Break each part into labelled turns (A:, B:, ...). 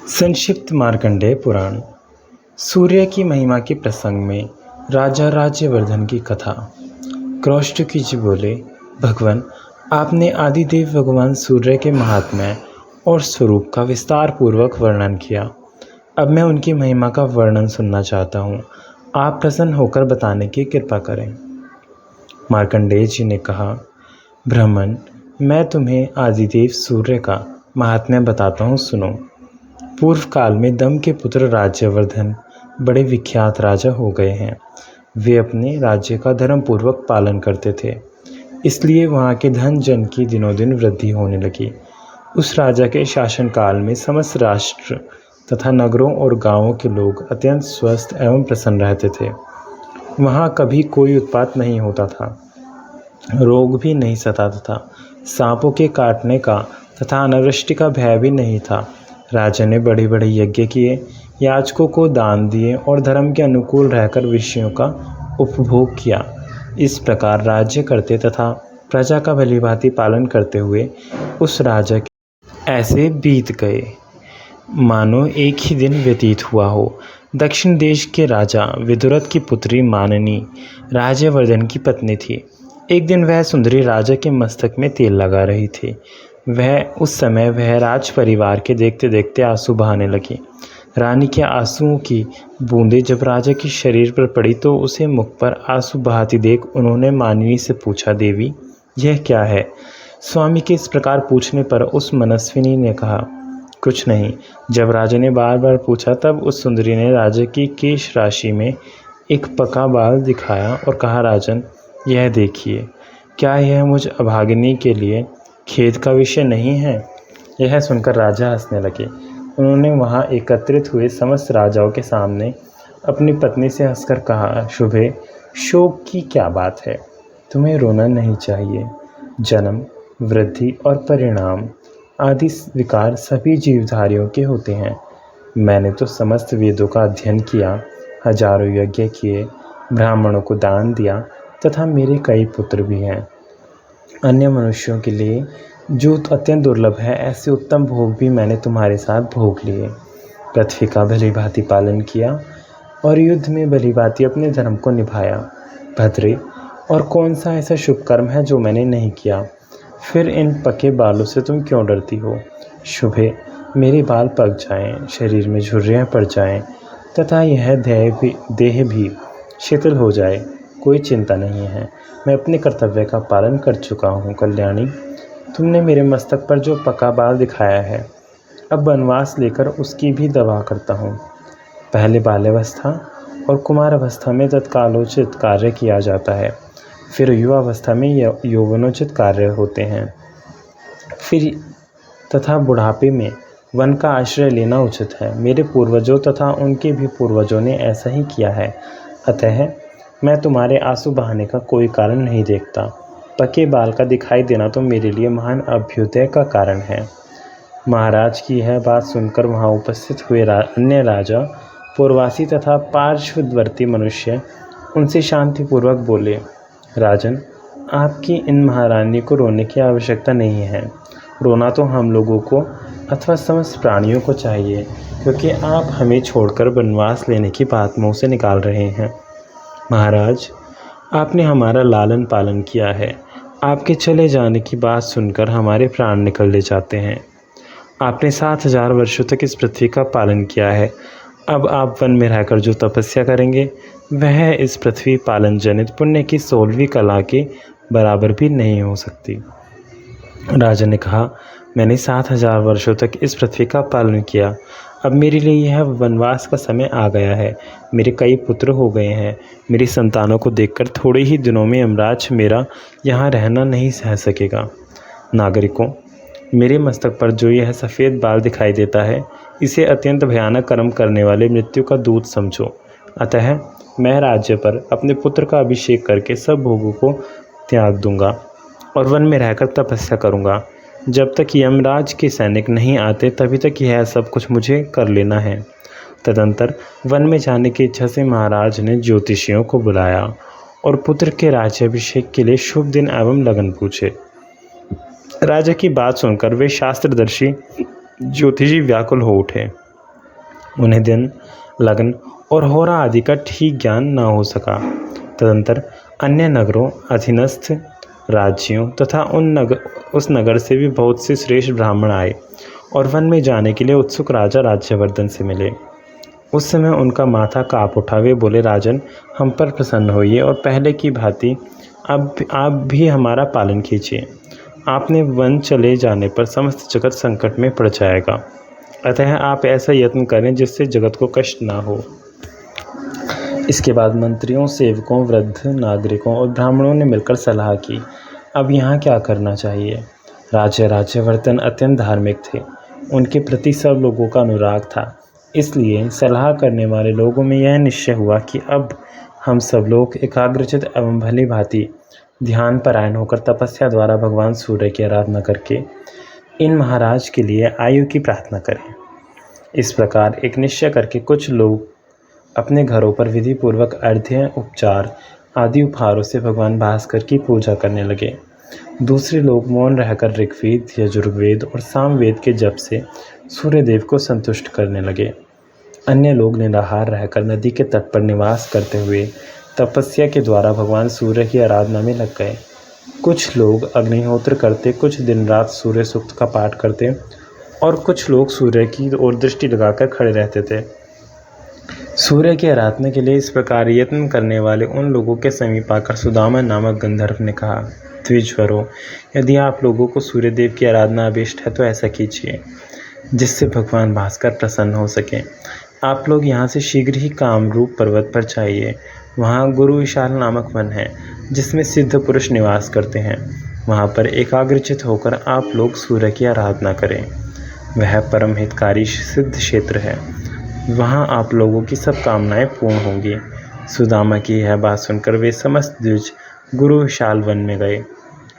A: संक्षिप्त मार्कंडेय पुराण। सूर्य की महिमा के प्रसंग में राजा राज्यवर्धन की कथा। क्रौष्टकी जी बोले, भगवान, आपने आदिदेव भगवान सूर्य के महात्म्य और स्वरूप का विस्तार पूर्वक वर्णन किया। अब मैं उनकी महिमा का वर्णन सुनना चाहता हूँ। आप प्रसन्न होकर बताने की कृपा करें। मार्कंडेय जी ने कहा, ब्राह्मण, मैं तुम्हें आदिदेव सूर्य का महात्म्य बताता हूँ, सुनो। पूर्व काल में दम के पुत्र राज्यवर्धन बड़े विख्यात राजा हो गए हैं। वे अपने राज्य का धर्मपूर्वक पालन करते थे, इसलिए वहाँ के धन जन की दिनों दिन वृद्धि होने लगी। उस राजा के शासनकाल में समस्त राष्ट्र तथा नगरों और गांवों के लोग अत्यंत स्वस्थ एवं प्रसन्न रहते थे। वहाँ कभी कोई उत्पात नहीं होता था, रोग भी नहीं सताता था, सांपों के काटने का तथा अनावृष्टि का भय भी नहीं था। राजा ने बड़े बड़े यज्ञ किए, याचकों को दान दिए और धर्म के अनुकूल रहकर विषयों का उपभोग किया। इस प्रकार राज्य करते तथा प्रजा का भलीभांति पालन करते हुए उस राजा के ऐसे बीत गए मानो एक ही दिन व्यतीत हुआ हो। दक्षिण देश के राजा विदुरथ की पुत्री माननी राज्यवर्धन की पत्नी थी। एक दिन वह सुंदरी राजा के मस्तक में तेल लगा रही थी। उस समय वह राज परिवार के देखते देखते आंसू बहाने लगी। रानी के आंसुओं की बूंदें जब राजा के शरीर पर पड़ी तो उसे मुख पर आंसू बहाती देख उन्होंने मानिनी से पूछा, देवी, यह क्या है? स्वामी के इस प्रकार पूछने पर उस मनस्विनी ने कहा, कुछ नहीं। जब राजा ने बार बार पूछा तब उस सुंदरी ने राजा की केश राशि में एक पका बाल दिखाया और कहा, राजन, यह देखिए, क्या यह मुझ अभागिनी के लिए खेद का विषय नहीं है? यह सुनकर राजा हंसने लगे। उन्होंने वहां एकत्रित हुए समस्त राजाओं के सामने अपनी पत्नी से हंसकर कहा, शुभे, शोक की क्या बात है? तुम्हें रोना नहीं चाहिए। जन्म, वृद्धि और परिणाम आदि विकार सभी जीवधारियों के होते हैं। मैंने तो समस्त वेदों का अध्ययन किया, हजारों यज्ञ किए, ब्राह्मणों को दान दिया तथा मेरे कई पुत्र भी हैं। अन्य मनुष्यों के लिए जो अत्यंत दुर्लभ है, ऐसे उत्तम भोग भी मैंने तुम्हारे साथ भोग लिए। पृथ्वी का भलीभांति पालन किया और युद्ध में भलीभांति अपने धर्म को निभाया। भद्रे, और कौन सा ऐसा शुभ कर्म है जो मैंने नहीं किया? फिर इन पके बालों से तुम क्यों डरती हो? शुभे, मेरे बाल पक जाएं, शरीर में झुर्रियाँ पड़ जाएं तथा यह देह भी शिथिल हो जाए, कोई चिंता नहीं है। मैं अपने कर्तव्य का पालन कर चुका हूँ। कल्याणी, तुमने मेरे मस्तक पर जो पका बाल दिखाया है, अब वनवास लेकर उसकी भी दवा करता हूँ। पहले बाल्यावस्था और कुमारावस्था में तत्कालोचित कार्य किया जाता है, फिर युवावस्था में यौवनोचित कार्य होते हैं, फिर तथा बुढ़ापे में वन का आश्रय लेना उचित है। मेरे पूर्वजों तथा उनके भी पूर्वजों ने ऐसा ही किया है। अतः मैं तुम्हारे आंसू बहाने का कोई कारण नहीं देखता। पके बाल का दिखाई देना तो मेरे लिए महान अभ्युदय का कारण है। महाराज की यह बात सुनकर वहां उपस्थित हुए अन्य राजा, पूर्ववासी तथा पार्श्ववर्ती मनुष्य उनसे शांतिपूर्वक बोले, राजन, आपकी इन महारानी को रोने की आवश्यकता नहीं है। रोना तो हम लोगों को अथवा समस्त प्राणियों को चाहिए, क्योंकि आप हमें छोड़कर वनवास लेने की बात मुँह से निकाल रहे हैं। महाराज, आपने हमारा लालन पालन किया है। आपके चले जाने की बात सुनकर हमारे प्राण निकलने जाते हैं। आपने 7000 वर्षों तक इस पृथ्वी का पालन किया है। अब आप वन में रहकर जो तपस्या करेंगे, वह इस पृथ्वी पालन जनित पुण्य की 16वीं कला के बराबर भी नहीं हो सकती। राजा ने कहा, मैंने 7000 वर्षों तक इस पृथ्वी का पालन किया। अब मेरे लिए यह वनवास का समय आ गया है। मेरे कई पुत्र हो गए हैं। मेरी संतानों को देखकर थोड़े ही दिनों में यमराज मेरा यहाँ रहना नहीं सह सकेगा। नागरिकों, मेरे मस्तक पर जो यह सफ़ेद बाल दिखाई देता है, इसे अत्यंत भयानक कर्म करने वाले मृत्यु का दूत समझो। अतः मैं राज्य पर अपने पुत्र का अभिषेक करके सब भोगों को त्याग दूंगा और वन में रहकर तपस्या करूँगा। जब तक यमराज के सैनिक नहीं आते तभी तक यह सब कुछ मुझे कर लेना है। तदंतर वन में जाने की इच्छा से महाराज ने ज्योतिषियों को बुलाया और पुत्र के राज्याभिषेक के लिए शुभ दिन एवं लगन पूछे। राजा की बात सुनकर वे शास्त्रदर्शी ज्योतिषी व्याकुल हो उठे। उन्हें दिन, लग्न और होरा आदि का ठीक ज्ञान न हो सका। तदंतर अन्य नगरों, अधीनस्थ राज्यों तथा उस नगर से भी बहुत से श्रेष्ठ ब्राह्मण आए और वन में जाने के लिए उत्सुक राजा राज्यवर्धन से मिले। उस समय उनका माथा काँप उठा। वे बोले, राजन, हम पर प्रसन्न होइए और पहले की भांति अब आप भी हमारा पालन कीजिए। आपने वन चले जाने पर समस्त जगत संकट में पड़ जाएगा, अतः आप ऐसा यत्न करें जिससे जगत को कष्ट ना हो। इसके बाद मंत्रियों, सेवकों, वृद्ध नागरिकों और ब्राह्मणों ने मिलकर सलाह की, अब यहाँ क्या करना चाहिए। राजा राज्यवर्धन अत्यंत धार्मिक थे, उनके प्रति सब लोगों का अनुराग था। इसलिए सलाह करने वाले लोगों में यह निश्चय हुआ कि अब हम सब लोग एकाग्रचित एवं भली भांति ध्यान परायण होकर तपस्या द्वारा भगवान सूर्य की आराधना करके इन महाराज के लिए आयु की प्रार्थना करें। इस प्रकार एक निश्चय करके कुछ लोग अपने घरों पर विधि पूर्वक अर्घ्य, उपचार आदि उपहारों से भगवान भास्कर की पूजा करने लगे। दूसरे लोग मौन रहकर ऋग्वेद, यजुर्वेद और सामवेद के जप से सूर्यदेव को संतुष्ट करने लगे। अन्य लोग निराहार रहकर नदी के तट पर निवास करते हुए तपस्या के द्वारा भगवान सूर्य की आराधना में लग गए। कुछ लोग अग्निहोत्र करते, कुछ दिन रात सूर्य सूक्त का पाठ करते और कुछ लोग सूर्य की ओर दृष्टि लगाकर खड़े रहते थे। सूर्य की आराधना के लिए इस प्रकार यत्न करने वाले उन लोगों के समीप आकर सुदामा नामक गंधर्व ने कहा, द्विजवरों, यदि आप लोगों को सूर्यदेव की आराधना अभिष्ट है तो ऐसा कीजिए जिससे भगवान भास्कर प्रसन्न हो सके। आप लोग यहाँ से शीघ्र ही कामरूप पर्वत पर जाइए। वहाँ गुरु विशाल नामक वन है जिसमें सिद्ध पुरुष निवास करते हैं। वहाँ पर एकाग्रचित होकर आप लोग सूर्य की आराधना करें। वह परम हितकारी सिद्ध क्षेत्र है। वहाँ आप लोगों की सब कामनाएं पूर्ण होंगी। सुदामा की यह बात सुनकर वे समस्त द्विज गुरु विशाल वन में गए।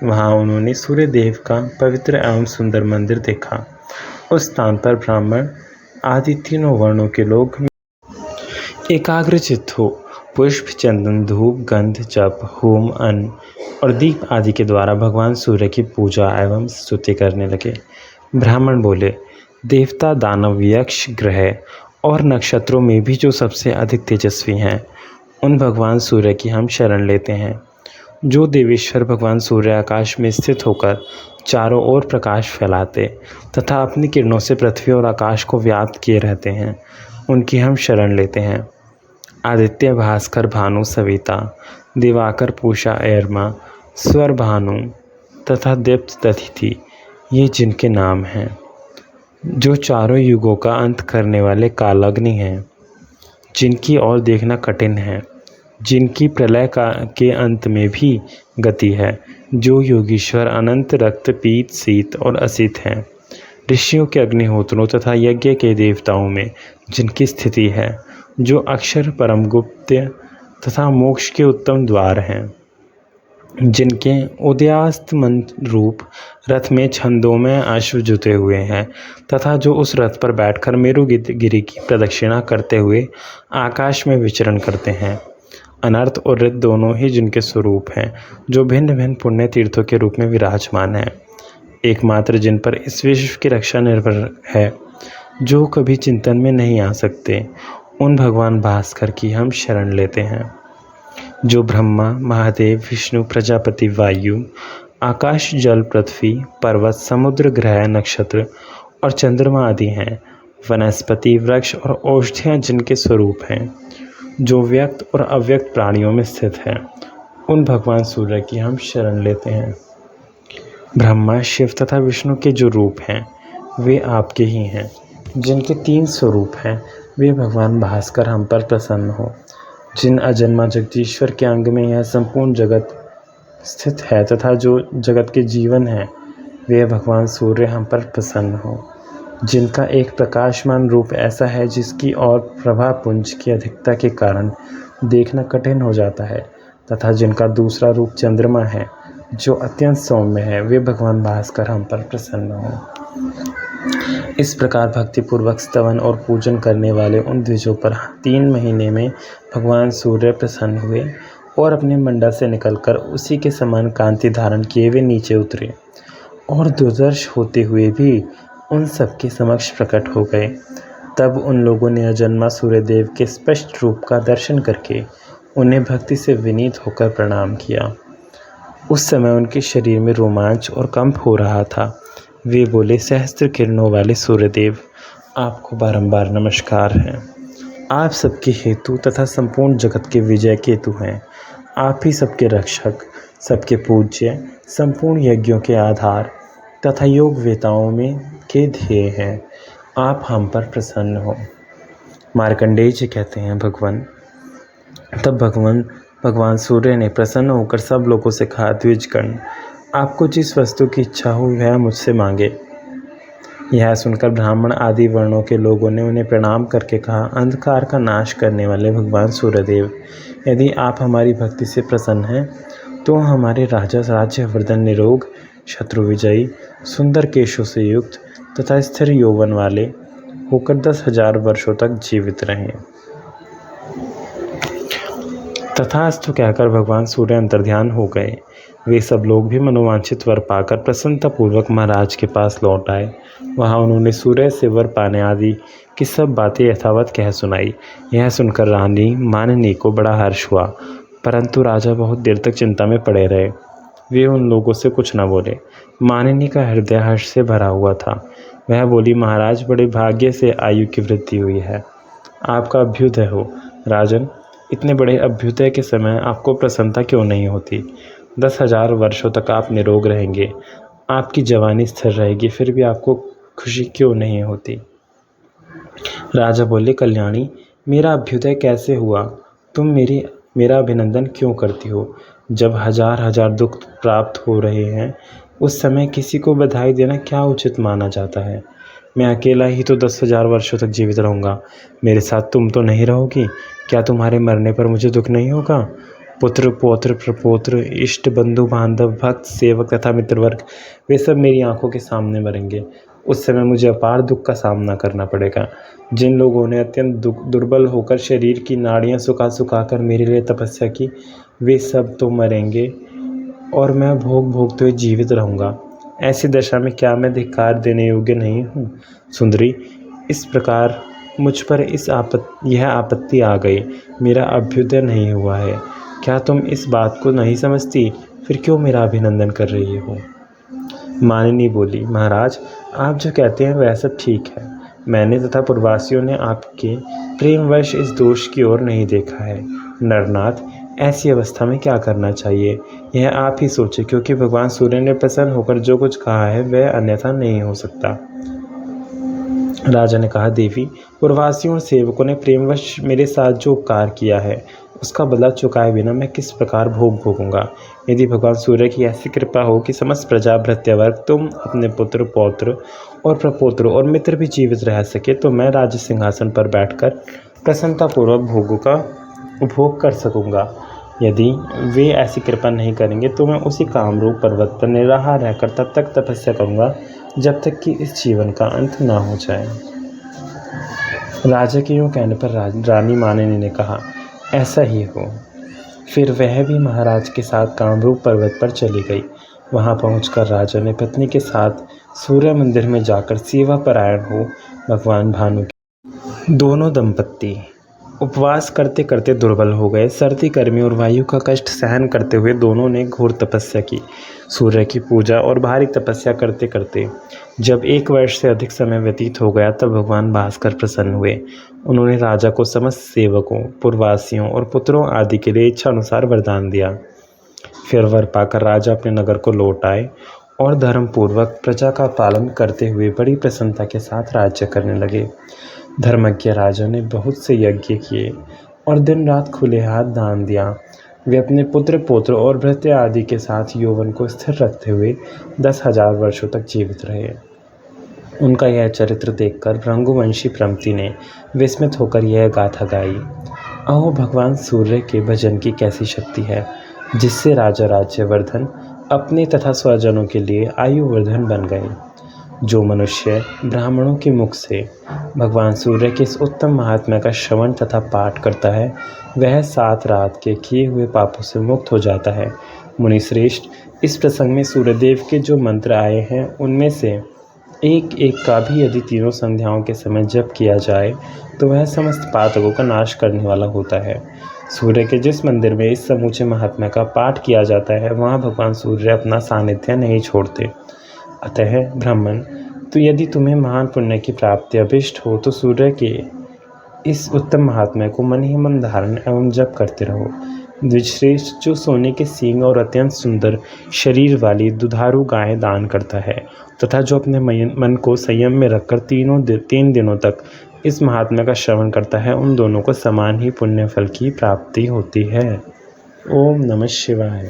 A: वहाँ उन्होंने सूर्यदेव का पवित्र एवं सुंदर मंदिर देखा। उस स्थान पर ब्राह्मण आदि तीनों वर्णों के लोग एकाग्रचित्त हो पुष्प, चंदन, धूप, गंध, जप, होम, अन्न और दीप आदि के द्वारा भगवान सूर्य की पूजा एवं स्तुति करने लगे। ब्राह्मण बोले, देवता, दानव, यक्ष, ग्रह और नक्षत्रों में भी जो सबसे अधिक तेजस्वी हैं, उन भगवान सूर्य की हम शरण लेते हैं। जो देवेश्वर भगवान सूर्य आकाश में स्थित होकर चारों ओर प्रकाश फैलाते तथा अपनी किरणों से पृथ्वी और आकाश को व्याप्त किए रहते हैं, उनकी हम शरण लेते हैं। आदित्य, भास्कर, भानु, सविता, दिवाकर, पूषा, एरमा, स्वर भानु तथा दीप्त तिथि, ये जिनके नाम हैं। जो चारों युगों का अंत करने वाले कालाग्नि हैं, जिनकी ओर देखना कठिन है, जिनकी प्रलय के अंत में भी गति है। जो योगीश्वर अनंत, रक्त, पीत, शीत और असित हैं। ऋषियों के अग्निहोत्रों तथा यज्ञ के देवताओं में जिनकी स्थिति है। जो अक्षर, परम गुप्त तथा मोक्ष के उत्तम द्वार हैं। जिनके उदयास्तमन रूप रथ में छंदों में अश्व जुते हुए हैं तथा जो उस रथ पर बैठकर मेरुगिरी की प्रदक्षिणा करते हुए आकाश में विचरण करते हैं। अनर्थ और रित दोनों ही जिनके स्वरूप हैं, जो भिन्न भिन्न पुण्य तीर्थों के रूप में विराजमान हैं। एकमात्र जिन पर इस विश्व की रक्षा निर्भर है, जो कभी चिंतन में नहीं आ सकते, उन भगवान भास्कर की हम शरण लेते हैं। जो ब्रह्मा, महादेव, विष्णु, प्रजापति, वायु, आकाश, जल, पृथ्वी, पर्वत, समुद्र, ग्रह, नक्षत्र और चंद्रमा आदि हैं। वनस्पति, वृक्ष और औषधियाँ जिनके स्वरूप हैं। जो व्यक्त और अव्यक्त प्राणियों में स्थित है, उन भगवान सूर्य की हम शरण लेते हैं। ब्रह्मा, शिव तथा विष्णु के जो रूप हैं, वे आपके ही हैं। जिनके 3 स्वरूप हैं, वे भगवान भास्कर हम पर प्रसन्न हो। जिन अजन्मा जगदीश्वर के अंग में यह संपूर्ण जगत स्थित है तथा जो जगत के जीवन है, वे भगवान सूर्य हम पर प्रसन्न हो। जिनका एक प्रकाशमान रूप ऐसा है जिसकी और प्रभा पुंज की अधिकता के कारण देखना कठिन हो जाता है तथा जिनका दूसरा रूप चंद्रमा है जो अत्यंत सौम्य है, वे भगवान भास्कर हम पर प्रसन्न हो। इस प्रकार भक्तिपूर्वक स्तवन और पूजन करने वाले उन द्विजों पर 3 महीने में भगवान सूर्य प्रसन्न हुए और अपने मंडल से निकलकर उसी के समान कांति धारण किए वे नीचे उतरे और दुर्दर्श होते हुए भी उन सबके समक्ष प्रकट हो गए। तब उन लोगों ने अजन्मा सूर्यदेव के स्पष्ट रूप का दर्शन करके उन्हें भक्ति से विनीत होकर प्रणाम किया। उस समय उनके शरीर में रोमांच और कंप हो रहा था। वे बोले, सहस्त्र किरणों वाले सूर्यदेव, आपको बारंबार नमस्कार है। आप सबके हेतु तथा संपूर्ण जगत के विजय केतु हैं। आप ही सबके रक्षक, सबके पूज्य, संपूर्ण यज्ञों के आधार तथा योग वेताओं में के ध्येय हैं। आप हम पर प्रसन्न हो। मार्कंडेय जी कहते हैं, तब भगवान सूर्य ने प्रसन्न होकर सब लोगों से कहा, द्विजगण, आपको जिस वस्तु की इच्छा हो वह मुझसे मांगे। यह सुनकर ब्राह्मण आदि वर्णों के लोगों ने उन्हें प्रणाम करके कहा, अंधकार का नाश करने वाले भगवान सूर्यदेव, यदि आप हमारी भक्ति से प्रसन्न हैं तो हमारे राजा राज्यवर्धन निरोग, शत्रु विजयी, सुंदर केशों से युक्त तथा स्थिर यौवन वाले होकर 10,000 वर्षों तक जीवित रहें। तथास्तु कहकर भगवान सूर्य अंतर्ध्यान हो गए। वे सब लोग भी मनोवांछित वर पाकर प्रसन्नतापूर्वक महाराज के पास लौट आए। वहाँ उन्होंने सूर्य से वर पाने आदि की सब बातें यथावत कह सुनाई। यह सुनकर रानी मानिनी को बड़ा हर्ष हुआ, परंतु राजा बहुत देर तक चिंता में पड़े रहे। वे उन लोगों से कुछ न बोले। मानिनी का हृदय हर्ष से भरा हुआ था। वह बोली, महाराज, बड़े भाग्य से आयु की वृद्धि हुई है। आपका अभ्युदय हो। राजन, इतने बड़े अभ्युदय के समय आपको प्रसन्नता क्यों नहीं होती? 10,000 वर्षों तक आप निरोग रहेंगे, आपकी जवानी स्थिर रहेगी, फिर भी आपको खुशी क्यों नहीं होती? राजा बोले, कल्याणी, मेरा अभ्युदय कैसे हुआ? तुम मेरा अभिनंदन क्यों करती हो? जब हजार दुख प्राप्त हो रहे हैं उस समय किसी को बधाई देना क्या उचित माना जाता है? मैं अकेला ही तो 10,000 वर्षों तक जीवित रहूँगा। मेरे साथ तुम तो नहीं रहोगी? क्या तुम्हारे मरने पर मुझे दुख नहीं होगा? पुत्र, पौत्र, प्रपौत्र, इष्ट, बंधु, बांधव, भक्त, सेवक तथा मित्रवर्ग, वे सब मेरी आंखों के सामने मरेंगे। उस समय मुझे अपार दुख का सामना करना पड़ेगा। जिन लोगों ने अत्यंत दुर्बल होकर शरीर की नाड़ियाँ सुखा कर मेरे लिए तपस्या की, वे सब तो मरेंगे और मैं भोगते हुए जीवित रहूँगा। ऐसी दशा में क्या मैं धिक्कार देने योग्य नहीं हूँ? सुंदरी, इस प्रकार मुझ पर यह आपत्ति आ गई। मेरा अभ्युदय नहीं हुआ है। क्या तुम इस बात को नहीं समझती? फिर क्यों मेरा अभिनंदन कर रही हो? मानिनी बोली, महाराज, आप जो कहते हैं वह सब ठीक है। मैंने तथा पूर्ववासियों ने आपके प्रेमवश इस दोष की ओर नहीं देखा है। नरनाथ, ऐसी अवस्था में क्या करना चाहिए यह आप ही सोचें, क्योंकि भगवान सूर्य ने प्रसन्न होकर जो कुछ कहा है वह अन्यथा नहीं हो सकता। राजा ने कहा, देवी, पूर्ववासियों और सेवकों ने प्रेमवश मेरे साथ जो उपकार किया है उसका बदला चुकाए बिना मैं किस प्रकार भोगूंगा? यदि भगवान सूर्य की ऐसी कृपा हो कि समस्त प्रजा भृत्यवर्ग, तुम, अपने पुत्र, पौत्र और प्रपौत्र और मित्र भी जीवित रह सके, तो मैं राज्य सिंहासन पर बैठकर प्रसन्नतापूर्वक भोगों का उपभोग कर सकूंगा। यदि वे ऐसी कृपा नहीं करेंगे तो मैं उसी कामरूप पर्वत पर निराहार रहकर तब तक तपस्या करूंगा जब तक कि इस जीवन का अंत ना हो जाए। राजा के यूँ कहने पर रानी मानिनी ने कहा, ऐसा ही हो। फिर वह भी महाराज के साथ कामरूप पर्वत पर चली गई। वहां पहुंचकर राजा ने पत्नी के साथ सूर्य मंदिर में जाकर सेवा परायण हो भगवान भानु की। दोनों दंपत्ति उपवास करते करते दुर्बल हो गए। सर्दी, गर्मी और वायु का कष्ट सहन करते हुए दोनों ने घोर तपस्या की। सूर्य की पूजा और भारी तपस्या करते करते जब 1 वर्ष से अधिक समय व्यतीत हो गया, तब भगवान भास्कर प्रसन्न हुए। उन्होंने राजा को समस्त सेवकों, पूर्ववासियों और पुत्रों आदि के लिए इच्छा अनुसार वरदान दिया। फिर वर पाकर राजा अपने नगर को लौट आए और धर्मपूर्वक प्रजा का पालन करते हुए बड़ी प्रसन्नता के साथ राज्य करने लगे। धर्मज्ञ राजा ने बहुत से यज्ञ किए और दिन रात खुले हाथ दान दिया। वे अपने पुत्र, पौत्र और भृत्य आदि के साथ यौवन को स्थिर रखते हुए 10,000 वर्षों तक जीवित रहे। उनका यह चरित्र देखकर भृंगुवंशी प्रमति ने विस्मित होकर यह गाथा गाई, अहो भगवान सूर्य के भजन की कैसी शक्ति है, जिससे राजा राज्यवर्धन अपने तथा स्वजनों के लिए आयुवर्धन बन गए। जो मनुष्य ब्राह्मणों के मुख से भगवान सूर्य के इस उत्तम महात्म्य का श्रवण तथा पाठ करता है, वह 7 रात के किए हुए पापों से मुक्त हो जाता है। मुनि श्रेष्ठ, इस प्रसंग में सूर्यदेव के जो मंत्र आए हैं उनमें से एक एक का भी यदि तीनों संध्याओं के समय जप किया जाए तो वह समस्त पातकों का नाश करने वाला होता है। सूर्य के जिस मंदिर में इस समूचे महात्म्य का पाठ किया जाता है वहाँ भगवान सूर्य अपना सानिध्य नहीं छोड़ते। अतः ब्राह्मण, तो यदि तुम्हें महान पुण्य की प्राप्ति अभिष्ट हो तो सूर्य के इस उत्तम महात्म्य को मन ही मन धारण एवं जप करते रहो। द्विजश्रेष्ठ जो सोने के सींग और अत्यंत सुंदर शरीर वाली दुधारू गायें दान करता है तथा जो अपने मन को संयम में रखकर 3 दिनों तक इस महात्म्य का श्रवण करता है, उन दोनों को समान ही पुण्य फल की प्राप्ति होती है। ओम नमः शिवाय।